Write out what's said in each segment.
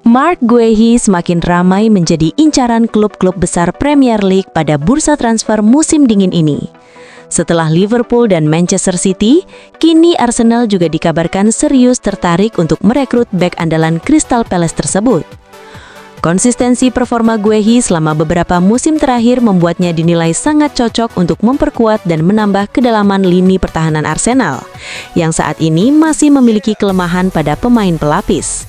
Marc Guehi semakin ramai menjadi incaran klub-klub besar Premier League pada bursa transfer musim dingin ini. Setelah Liverpool dan Manchester City, kini Arsenal juga dikabarkan serius tertarik untuk merekrut bek andalan Crystal Palace tersebut. Konsistensi performa Guehi selama beberapa musim terakhir membuatnya dinilai sangat cocok untuk memperkuat dan menambah kedalaman lini pertahanan Arsenal, yang saat ini masih memiliki kelemahan pada pemain pelapis.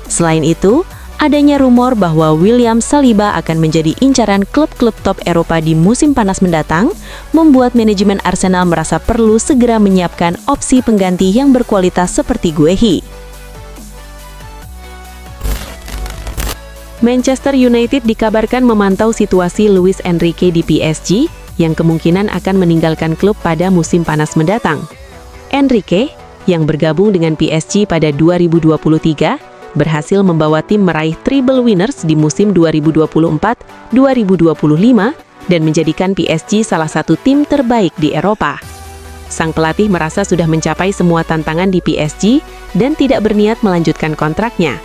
Selain itu, adanya rumor bahwa William Saliba akan menjadi incaran klub-klub top Eropa di musim panas mendatang, membuat manajemen Arsenal merasa perlu segera menyiapkan opsi pengganti yang berkualitas seperti Guehi. Manchester United dikabarkan memantau situasi Luis Enrique di PSG, yang kemungkinan akan meninggalkan klub pada musim panas mendatang. Enrique, yang bergabung dengan PSG pada 2023, berhasil membawa tim meraih treble winners di musim 2024-2025 dan menjadikan PSG salah satu tim terbaik di Eropa. Sang pelatih merasa sudah mencapai semua tantangan di PSG dan tidak berniat melanjutkan kontraknya.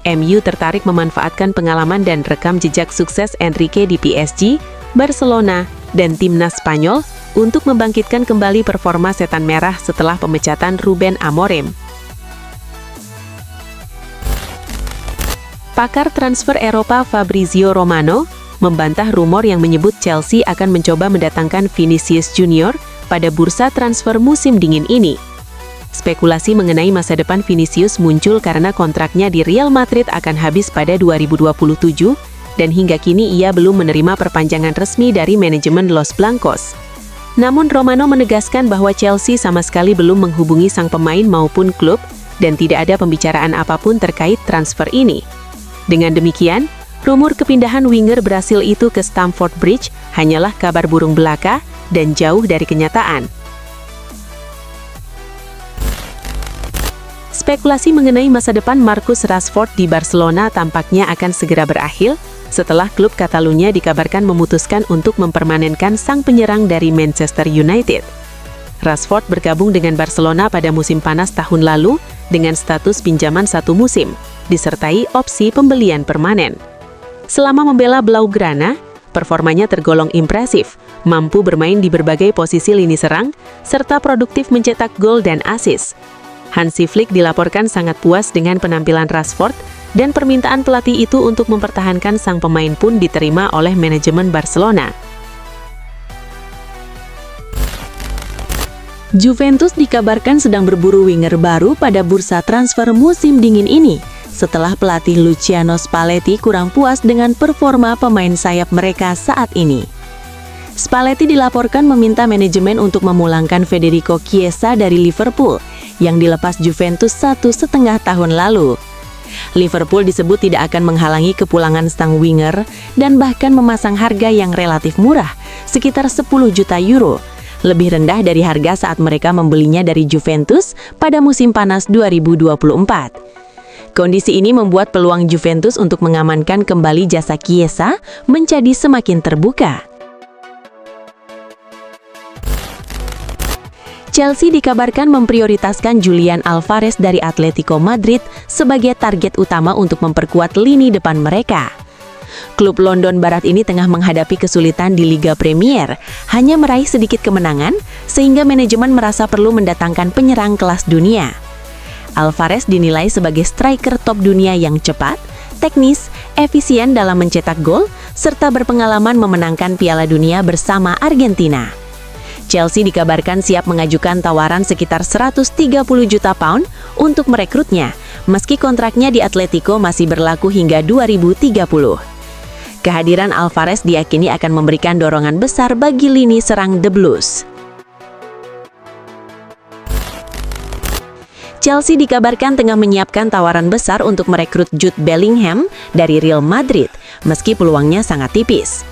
MU tertarik memanfaatkan pengalaman dan rekam jejak sukses Enrique di PSG, Barcelona, dan timnas Spanyol untuk membangkitkan kembali performa setan merah setelah pemecatan Ruben Amorim. Pakar transfer Eropa Fabrizio Romano membantah rumor yang menyebut Chelsea akan mencoba mendatangkan Vinicius Junior pada bursa transfer musim dingin ini. Spekulasi mengenai masa depan Vinicius muncul karena kontraknya di Real Madrid akan habis pada 2027 dan hingga kini ia belum menerima perpanjangan resmi dari manajemen Los Blancos. Namun Romano menegaskan bahwa Chelsea sama sekali belum menghubungi sang pemain maupun klub dan tidak ada pembicaraan apapun terkait transfer ini. Dengan demikian, rumor kepindahan winger Brasil itu ke Stamford Bridge hanyalah kabar burung belaka dan jauh dari kenyataan. Spekulasi mengenai masa depan Marcus Rashford di Barcelona tampaknya akan segera berakhir setelah klub Catalunya dikabarkan memutuskan untuk mempermanenkan sang penyerang dari Manchester United. Rashford bergabung dengan Barcelona pada musim panas tahun lalu dengan status pinjaman satu musim, disertai opsi pembelian permanen. Selama membela Blaugrana, performanya tergolong impresif, mampu bermain di berbagai posisi lini serang, serta produktif mencetak gol dan assist. Hansi Flick dilaporkan sangat puas dengan penampilan Rashford dan permintaan pelatih itu untuk mempertahankan sang pemain pun diterima oleh manajemen Barcelona. Juventus dikabarkan sedang berburu winger baru pada bursa transfer musim dingin ini, setelah pelatih Luciano Spalletti kurang puas dengan performa pemain sayap mereka saat ini. Spalletti dilaporkan meminta manajemen untuk memulangkan Federico Chiesa dari Liverpool, yang dilepas Juventus 1,5 tahun lalu. Liverpool disebut tidak akan menghalangi kepulangan sang winger dan bahkan memasang harga yang relatif murah, sekitar 10 juta euro, lebih rendah dari harga saat mereka membelinya dari Juventus pada musim panas 2024. Kondisi ini membuat peluang Juventus untuk mengamankan kembali jasa Chiesa menjadi semakin terbuka. Chelsea dikabarkan memprioritaskan Julian Alvarez dari Atletico Madrid sebagai target utama untuk memperkuat lini depan mereka. Klub London Barat ini tengah menghadapi kesulitan di Liga Premier, hanya meraih sedikit kemenangan, sehingga manajemen merasa perlu mendatangkan penyerang kelas dunia. Alvarez dinilai sebagai striker top dunia yang cepat, teknis, efisien dalam mencetak gol, serta berpengalaman memenangkan Piala Dunia bersama Argentina. Chelsea dikabarkan siap mengajukan tawaran sekitar 130 juta pound untuk merekrutnya, meski kontraknya di Atletico masih berlaku hingga 2030. Kehadiran Alvarez diyakini akan memberikan dorongan besar bagi lini serang The Blues. Chelsea dikabarkan tengah menyiapkan tawaran besar untuk merekrut Jude Bellingham dari Real Madrid, meski peluangnya sangat tipis.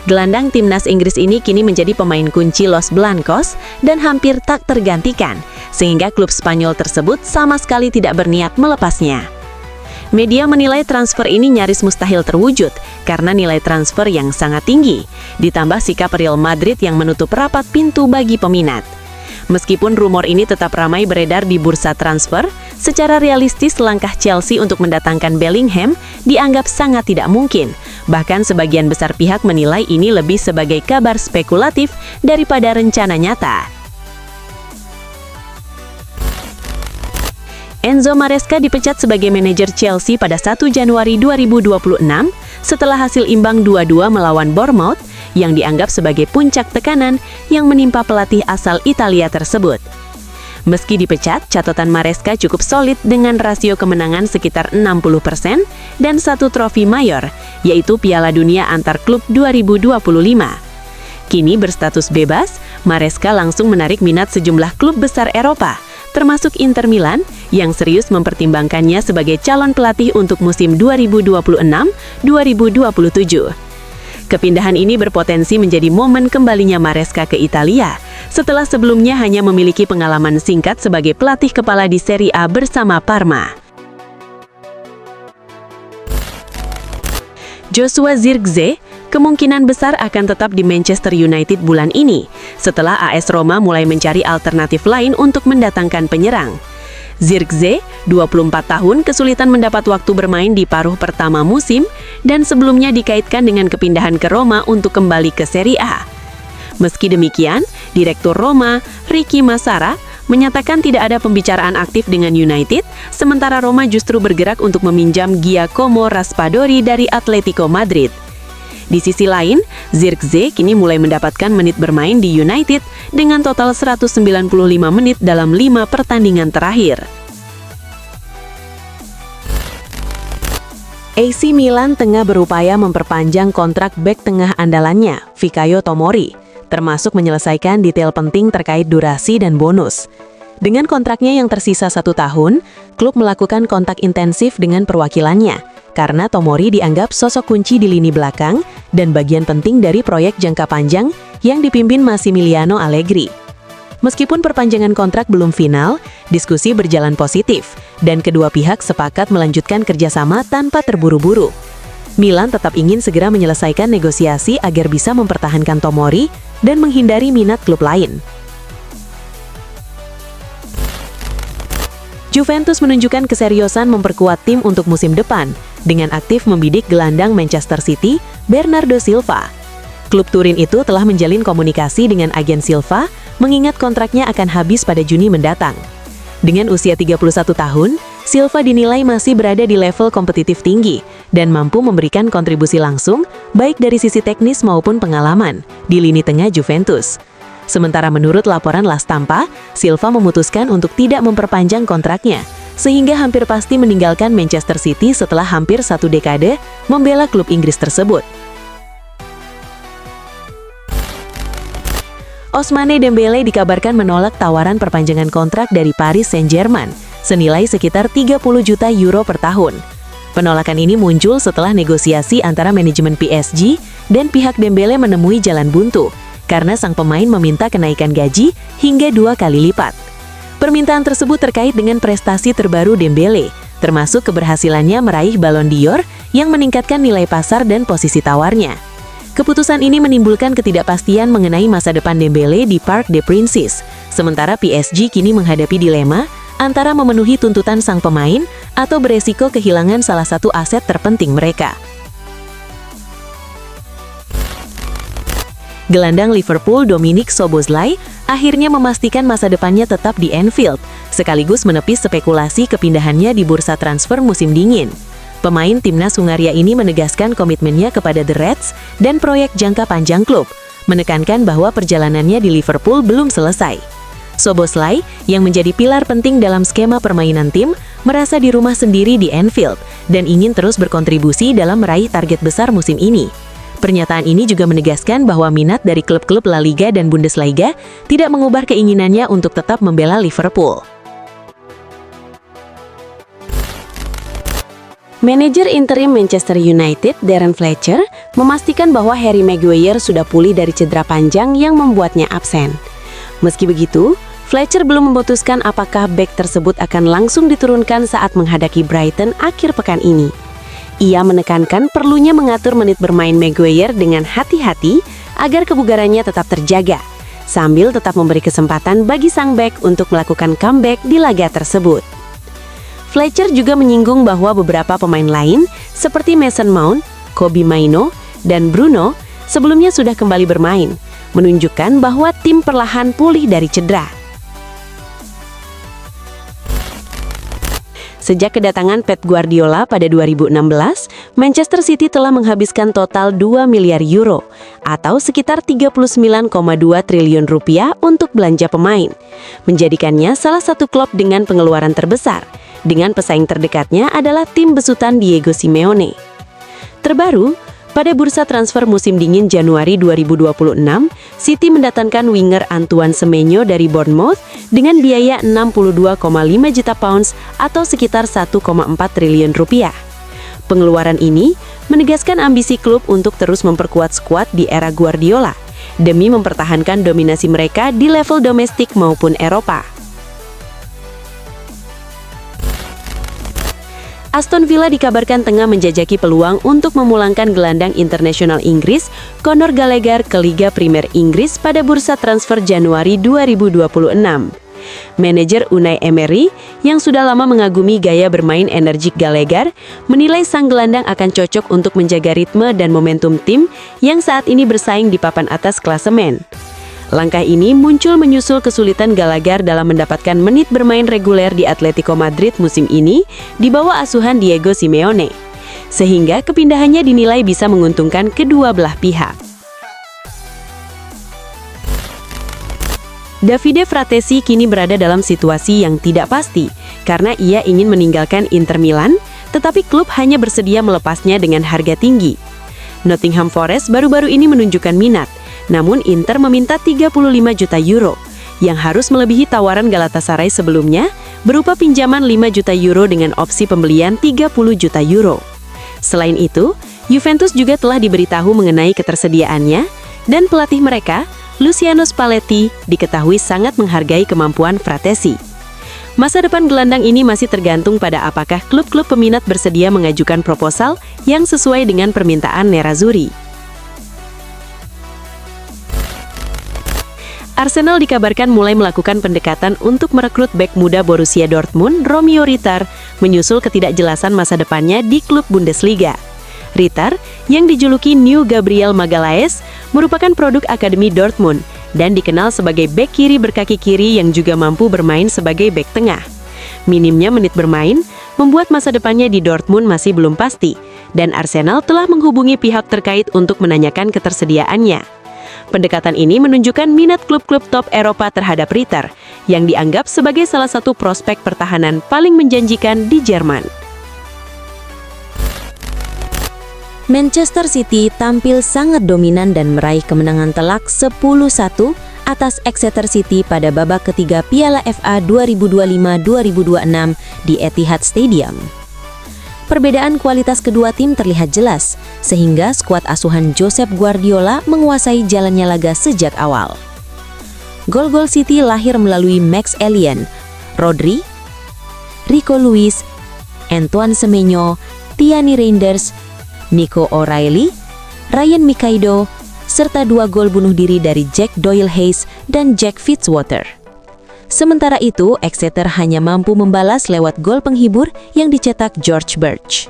Gelandang timnas Inggris ini kini menjadi pemain kunci Los Blancos dan hampir tak tergantikan, sehingga klub Spanyol tersebut sama sekali tidak berniat melepasnya. Media menilai transfer ini nyaris mustahil terwujud karena nilai transfer yang sangat tinggi, ditambah sikap Real Madrid yang menutup rapat pintu bagi peminat. Meskipun rumor ini tetap ramai beredar di bursa transfer, Secara realistis, langkah Chelsea untuk mendatangkan Bellingham dianggap sangat tidak mungkin. Bahkan sebagian besar pihak menilai ini lebih sebagai kabar spekulatif daripada rencana nyata. Enzo Maresca dipecat sebagai manajer Chelsea pada 1 Januari 2026 setelah hasil imbang 2-2 melawan Bournemouth yang dianggap sebagai puncak tekanan yang menimpa pelatih asal Italia tersebut. Meski dipecat, catatan Maresca cukup solid dengan rasio kemenangan sekitar 60% dan satu trofi mayor, yaitu Piala Dunia antar klub 2025. Kini berstatus bebas, Maresca langsung menarik minat sejumlah klub besar Eropa, termasuk Inter Milan, yang serius mempertimbangkannya sebagai calon pelatih untuk musim 2026-2027. Kepindahan ini berpotensi menjadi momen kembalinya Maresca ke Italia, setelah sebelumnya hanya memiliki pengalaman singkat sebagai pelatih kepala di Serie A bersama Parma. Joshua Zirkzee kemungkinan besar akan tetap di Manchester United bulan ini, setelah AS Roma mulai mencari alternatif lain untuk mendatangkan penyerang. Zirkzee, 24 tahun, kesulitan mendapat waktu bermain di paruh pertama musim dan sebelumnya dikaitkan dengan kepindahan ke Roma untuk kembali ke Serie A. Meski demikian, Direktur Roma, Ricky Massara, menyatakan tidak ada pembicaraan aktif dengan United, sementara Roma justru bergerak untuk meminjam Giacomo Raspadori dari Atletico Madrid. Di sisi lain, Zirkzee kini mulai mendapatkan menit bermain di United dengan total 195 menit dalam 5 pertandingan terakhir. AC Milan tengah berupaya memperpanjang kontrak bek tengah andalannya, Fikayo Tomori, termasuk menyelesaikan detail penting terkait durasi dan bonus. Dengan kontraknya yang tersisa 1 tahun, klub melakukan kontak intensif dengan perwakilannya, karena Tomori dianggap sosok kunci di lini belakang dan bagian penting dari proyek jangka panjang yang dipimpin Massimiliano Allegri. Meskipun perpanjangan kontrak belum final, diskusi berjalan positif, dan kedua pihak sepakat melanjutkan kerjasama tanpa terburu-buru. Milan tetap ingin segera menyelesaikan negosiasi agar bisa mempertahankan Tomori dan menghindari minat klub lain. Juventus menunjukkan keseriusan memperkuat tim untuk musim depan dengan aktif membidik gelandang Manchester City, Bernardo Silva. Klub Turin itu telah menjalin komunikasi dengan agen Silva, mengingat kontraknya akan habis pada Juni mendatang. Dengan usia 31 tahun, Silva dinilai masih berada di level kompetitif tinggi dan mampu memberikan kontribusi langsung, baik dari sisi teknis maupun pengalaman, di lini tengah Juventus. Sementara menurut laporan La Stampa, Silva memutuskan untuk tidak memperpanjang kontraknya, sehingga hampir pasti meninggalkan Manchester City setelah hampir 1 dekade membela klub Inggris tersebut. Ousmane Dembele dikabarkan menolak tawaran perpanjangan kontrak dari Paris Saint-Germain, senilai sekitar 30 juta euro per tahun. Penolakan ini muncul setelah negosiasi antara manajemen PSG dan pihak Dembele menemui jalan buntu, karena sang pemain meminta kenaikan gaji hingga 2 kali lipat. Permintaan tersebut terkait dengan prestasi terbaru Dembele, termasuk keberhasilannya meraih Ballon d'Or yang meningkatkan nilai pasar dan posisi tawarnya. Keputusan ini menimbulkan ketidakpastian mengenai masa depan Dembele di Parc des Princes, sementara PSG kini menghadapi dilema antara memenuhi tuntutan sang pemain atau beresiko kehilangan salah satu aset terpenting mereka. Gelandang Liverpool Dominik Szoboszlai akhirnya memastikan masa depannya tetap di Anfield, sekaligus menepis spekulasi kepindahannya di bursa transfer musim dingin. Pemain timnas Hungaria ini menegaskan komitmennya kepada The Reds dan proyek jangka panjang klub, menekankan bahwa perjalanannya di Liverpool belum selesai. Szoboszlai, yang menjadi pilar penting dalam skema permainan tim, merasa di rumah sendiri di Anfield dan ingin terus berkontribusi dalam meraih target besar musim ini. Pernyataan ini juga menegaskan bahwa minat dari klub-klub La Liga dan Bundesliga tidak mengubah keinginannya untuk tetap membela Liverpool. Manajer interim Manchester United, Darren Fletcher, memastikan bahwa Harry Maguire sudah pulih dari cedera panjang yang membuatnya absen. Meski begitu, Fletcher belum memutuskan apakah bek tersebut akan langsung diturunkan saat menghadapi Brighton akhir pekan ini. Ia menekankan perlunya mengatur menit bermain Maguire dengan hati-hati agar kebugarannya tetap terjaga, sambil tetap memberi kesempatan bagi sang bek untuk melakukan comeback di laga tersebut. Fletcher juga menyinggung bahwa beberapa pemain lain seperti Mason Mount, Kobbie Mainoo, dan Bruno sebelumnya sudah kembali bermain, menunjukkan bahwa tim perlahan pulih dari cedera. Sejak kedatangan Pep Guardiola pada 2016, Manchester City telah menghabiskan total 2 miliar euro atau sekitar 39,2 triliun rupiah untuk belanja pemain, menjadikannya salah satu klub dengan pengeluaran terbesar, dengan pesaing terdekatnya adalah tim besutan Diego Simeone. Terbaru, pada bursa transfer musim dingin Januari 2026, City mendatangkan winger Antoine Semenyo dari Bournemouth dengan biaya 62,5 juta pounds atau sekitar 1,4 triliun rupiah. Pengeluaran ini menegaskan ambisi klub untuk terus memperkuat skuad di era Guardiola demi mempertahankan dominasi mereka di level domestik maupun Eropa. Aston Villa dikabarkan tengah menjajaki peluang untuk memulangkan gelandang internasional Inggris Conor Gallagher ke Liga Premier Inggris pada bursa transfer Januari 2026. Manajer Unai Emery, yang sudah lama mengagumi gaya bermain energik Gallagher, menilai sang gelandang akan cocok untuk menjaga ritme dan momentum tim yang saat ini bersaing di papan atas klasemen. Langkah ini muncul menyusul kesulitan Gallagher dalam mendapatkan menit bermain reguler di Atletico Madrid musim ini di bawah asuhan Diego Simeone, sehingga kepindahannya dinilai bisa menguntungkan kedua belah pihak. Davide Fratesi kini berada dalam situasi yang tidak pasti karena ia ingin meninggalkan Inter Milan, tetapi klub hanya bersedia melepasnya dengan harga tinggi. Nottingham Forest baru-baru ini menunjukkan minat, namun Inter meminta 35 juta euro, yang harus melebihi tawaran Galatasaray sebelumnya, berupa pinjaman 5 juta euro dengan opsi pembelian 30 juta euro. Selain itu, Juventus juga telah diberitahu mengenai ketersediaannya, dan pelatih mereka, Luciano Spalletti, diketahui sangat menghargai kemampuan Fratesi. Masa depan gelandang ini masih tergantung pada apakah klub-klub peminat bersedia mengajukan proposal yang sesuai dengan permintaan Nerazzurri. Arsenal dikabarkan mulai melakukan pendekatan untuk merekrut bek muda Borussia Dortmund, Romeo Ritter, menyusul ketidakjelasan masa depannya di klub Bundesliga. Ritter, yang dijuluki New Gabriel Magalhaes, merupakan produk Akademi Dortmund dan dikenal sebagai bek kiri berkaki kiri yang juga mampu bermain sebagai bek tengah. Minimnya menit bermain membuat masa depannya di Dortmund masih belum pasti, dan Arsenal telah menghubungi pihak terkait untuk menanyakan ketersediaannya. Pendekatan ini menunjukkan minat klub-klub top Eropa terhadap Ritter, yang dianggap sebagai salah satu prospek pertahanan paling menjanjikan di Jerman. Manchester City tampil sangat dominan dan meraih kemenangan telak 10-1 atas Exeter City pada babak ketiga Piala FA 2025-2026 di Etihad Stadium. Perbedaan kualitas kedua tim terlihat jelas, sehingga skuad asuhan Josep Guardiola menguasai jalannya laga sejak awal. Gol-gol City lahir melalui Max Allian, Rodri, Rico Lewis, Antoine Semenyo, Tierney Reinders, Nico O'Reilly, Ryan Mikaido, serta 2 gol bunuh diri dari Jack Doyle-Hayes dan Jack Fitzwater. Sementara itu, Exeter hanya mampu membalas lewat gol penghibur yang dicetak George Birch.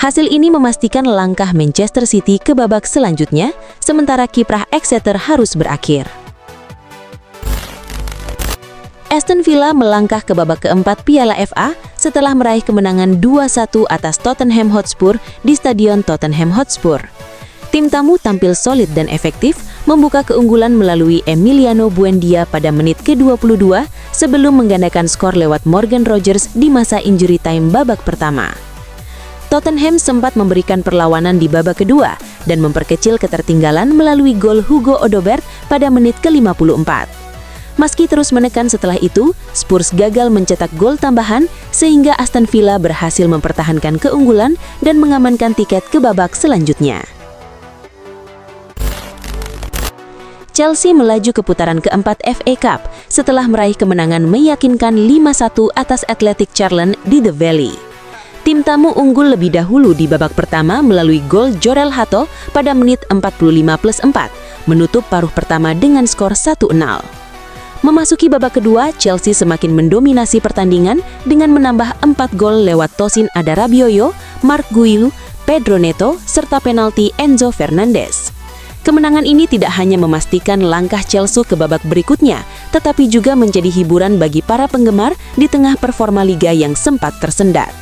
Hasil ini memastikan langkah Manchester City ke babak selanjutnya, sementara kiprah Exeter harus berakhir. Aston Villa melangkah ke babak keempat Piala FA setelah meraih kemenangan 2-1 atas Tottenham Hotspur di Stadion Tottenham Hotspur. Tim tamu tampil solid dan efektif, membuka keunggulan melalui Emiliano Buendia pada menit ke-22 sebelum menggandakan skor lewat Morgan Rogers di masa injury time babak pertama. Tottenham sempat memberikan perlawanan di babak kedua dan memperkecil ketertinggalan melalui gol Hugo Odobert pada menit ke-54. Meski terus menekan setelah itu, Spurs gagal mencetak gol tambahan sehingga Aston Villa berhasil mempertahankan keunggulan dan mengamankan tiket ke babak selanjutnya. Chelsea melaju ke putaran keempat FA Cup setelah meraih kemenangan meyakinkan 5-1 atas Athletic Charlton di The Valley. Tim tamu unggul lebih dahulu di babak pertama melalui gol Jorel Hato pada menit 45+4, menutup paruh pertama dengan skor 1-0. Memasuki babak kedua, Chelsea semakin mendominasi pertandingan dengan menambah 4 gol lewat Tosin Adarabioyo, Marc Guiu, Pedro Neto, serta penalti Enzo Fernandez. Kemenangan ini tidak hanya memastikan langkah Chelsea ke babak berikutnya, tetapi juga menjadi hiburan bagi para penggemar di tengah performa liga yang sempat tersendat.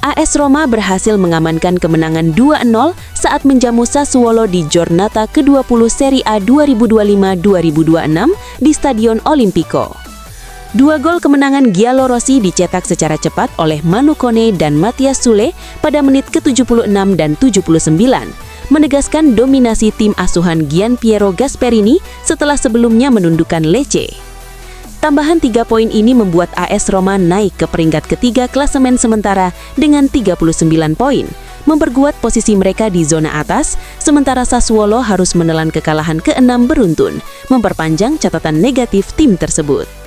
AS Roma berhasil mengamankan kemenangan 2-0 saat menjamu Sassuolo di Giornata ke-20 Serie A 2025-2026 di Stadion Olimpico. 2 gol kemenangan Giallorossi dicetak secara cepat oleh Manu Kone dan Mathias Sule pada menit ke-76 dan 79, menegaskan dominasi tim asuhan Gianpiero Gasperini setelah sebelumnya menundukkan Lecce. Tambahan 3 poin ini membuat AS Roma naik ke peringkat ketiga klasemen sementara dengan 39 poin, memperkuat posisi mereka di zona atas, sementara Sassuolo harus menelan kekalahan ke-6 beruntun, memperpanjang catatan negatif tim tersebut.